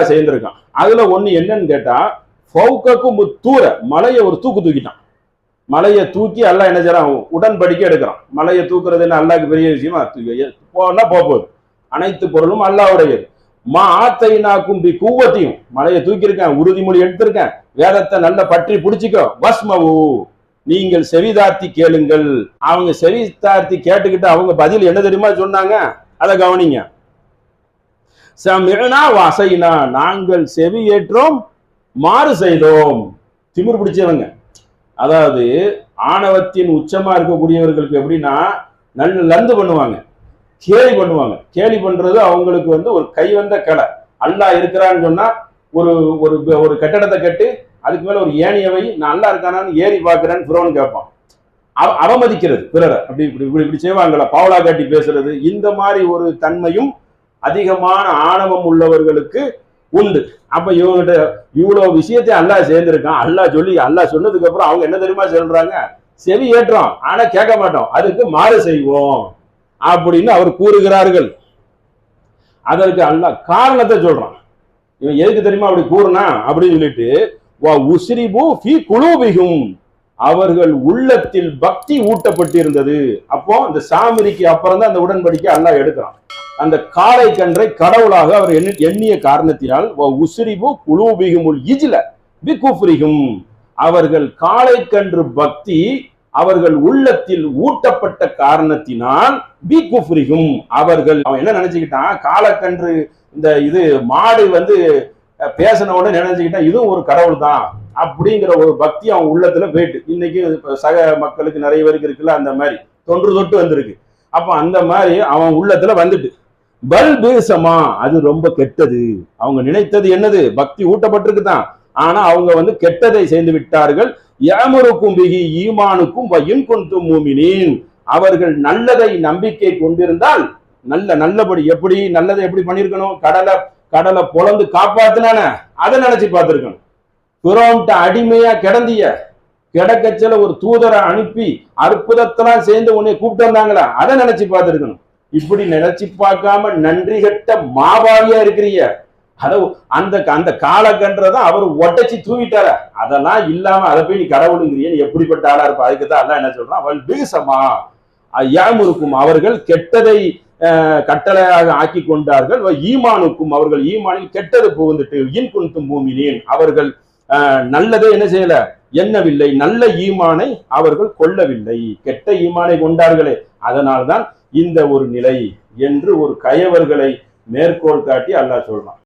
அல்லாஹ் சேர்ந்திருக்கான். அதுல ஒண்ணு என்னன்னு கேட்டா, ஃபௌகக்கும் தூர மலையை ஒரு தூக்கிட்டான். மலையை தூக்கி அல்லாஹ் என்ன செய்யறான், உடன்படிக்கை எடுக்கிறான். மலையை தூக்குறது என்ன அல்லாஹ்க்கு பெரிய விஷயமா? போனா போகுது. அனைத்து பொருளும் அல்லாஹ்வுடையது. மா ஆத்தைனாக்கும் பி குவத்தையும், மலையை தூக்கியிருக்கேன், உறுதிமொழி எடுத்திருக்கேன், வேதத்தை நல்ல பற்றி பிடிச்சிக்கோ, வஸ்மவு, நீங்கள் செவிதார்த்தி கேளுங்கள். அவங்க செவிதார்த்தி கேட்டுக்கிட்டு அவங்க பதில் என்ன தெரியுமா சொன்னாங்க? அதை கவனிங்க. சமிஅனா வஅஸைனா, நாங்கள் செவி ஏற்றோம் மாறு செய்தோம். திமிர் பிடிச்சவங்க, அதாவது ஆணவத்தின் உச்சமா இருக்கக்கூடியவர்களுக்கு எப்படின்னா நல்ல லந்து பண்ணுவாங்க, கேலி பண்ணுவாங்க. கேலி பண்றது அவங்களுக்கு ஒரு கை வந்த கலை. அல்லாஹ் இருக்கிறான்னு சொன்னா ஒரு ஒரு ஒரு கட்டடத்தை கட்டு, அதுக்கு மேல ஒரு ஏணியவை, நான் அல்லாஹ் இருக்கானான்னு ஏறி பார்க்கிறேன்னு ஃபிரௌன் கேட்பான். அவமதிக்கிறது பிறரை, அப்படி இப்படி இப்படி இப்படி செய்வாங்களா, பாவலா காட்டி பேசுறது, இந்த மாதிரி ஒரு தன்மையும் அதிகமான ஆணவம் உள்ளவர்களுக்கு உண்டு. அப்ப இவங்கிட்ட இவ்வளவு விஷயத்தை அல்லாஹ் சேர்ந்திருக்கான். அல்லாஹ் சொன்னதுக்கு அப்புறம் அவங்க என்ன தெரியுமா சொல்றாங்க? செவி ஏற்றோம் ஆனா கேட்க மாட்டோம், அதுக்கு மாறு செய்வோம் அப்படின்னு அவர் கூறுகிறார்கள். அதற்கு அல்லாஹ் காரணத்தை சொல்றான். இவன் எதுக்கு தெரியுமா அப்படி கூறுனா அப்படின்னு சொல்லிட்டு, உஸ்ரிபு ஃபீ குலூபிஹும், அவர்கள் உள்ளத்தில் பக்தி ஊட்டப்பட்டிருந்தது. அப்போ இந்த சாமிரிக்கு அப்புறம் தான் அந்த உடன்படிக்கை அல்லாஹ் எடுக்கிறான். அந்த காளை கன்றை கடவுளாக அவர் எண்ணிய காரணத்தினால் உஸ்ரிபு குலூபிஹுமுல் இஜ்ல பிகுஃப்ரிஹும், அவர்கள் காளை கன்று பக்தி அவர்கள் உள்ளத்தில் ஊட்டப்பட்ட காரணத்தினால் பிகுஃப்ரிஹும், அவர்கள் அவன் என்ன நினைச்சுக்கிட்டான், காளக்கன்று இந்த இது மாடு பேசின உடனே நினைச்சுக்கிட்டான் இதுவும் ஒரு கடவுள் தான் அப்படிங்கிற ஒரு பக்தி அவன் உள்ளத்துல போயிட்டு, இன்னைக்கு சக மக்களுக்கு நிறைய பேருக்கு இருக்குல்ல, அந்த மாதிரி தொன்று தொட்டு வந்திருக்கு. அப்ப அந்த மாதிரி அவன் உள்ளத்துல வந்துட்டு, பல் பேசமா, அது ரொம்ப கெட்டது. அவங்க நினைத்தது என்னது? பக்தி ஊட்டப்பட்டிருக்குதான், ஆனா அவங்க கெட்டதை செய்து விட்டார்கள். யஅமுருக்கும் பிஹி ஈமானுக்கும் வ இன் குன்தும் மூமினீன், அவர்கள் நல்லதை நம்பிக்கை கொண்டிருந்தால் நல்லபடி, எப்படி நல்லதை எப்படி பண்ணிருக்கணும்? கடலை பொளந்து காப்பாத்தினான அதை நினைச்சு பார்த்திருக்கணும். பிறோன்ட்ட அடிமையா கிடக்கச்சல ஒரு தூதரை அனுப்பி அற்புதத்தெல்லாம் சேர்ந்து உன்னை கூப்பிட்டு வந்தாங்களா, அதை நினைச்சு பார்த்திருக்கணும். இப்படி நினைச்சு பார்க்காம நன்றி கட்ட மாபாவியா இருக்கிறீங்க. அந்த காலக்கன்றதான் அவர் ஒட்டச்சி தூவிட்டார, அதெல்லாம் இல்லாம அதை போய் நீ கடவுளுங்கிறீன்னு எப்படிப்பட்ட ஆளா இருப்பா? அதுக்குதான் அல்லாஹ் என்ன சொல்றான், அவள் பீசமா யஅமுருக்கும், அவர்கள் கெட்டதை கட்டளையாக ஆக்கி கொண்டார்கள். ஈமானுக்கும், அவர்கள் ஈமானில் கெட்டது புகுந்துட்டு, இன் குன்தும் மூமினீன், அவர்கள் நல்லதை என்ன செய்யல, எண்ணவில்லை, நல்ல ஈமானை அவர்கள் கொள்ளவில்லை, கெட்ட ஈமானை கொண்டார்களே, அதனால்தான் இந்த ஒரு நிலை என்று ஒரு கயவர்களை மேற்கோள் காட்டி அல்லாஹ் சொல்றான்.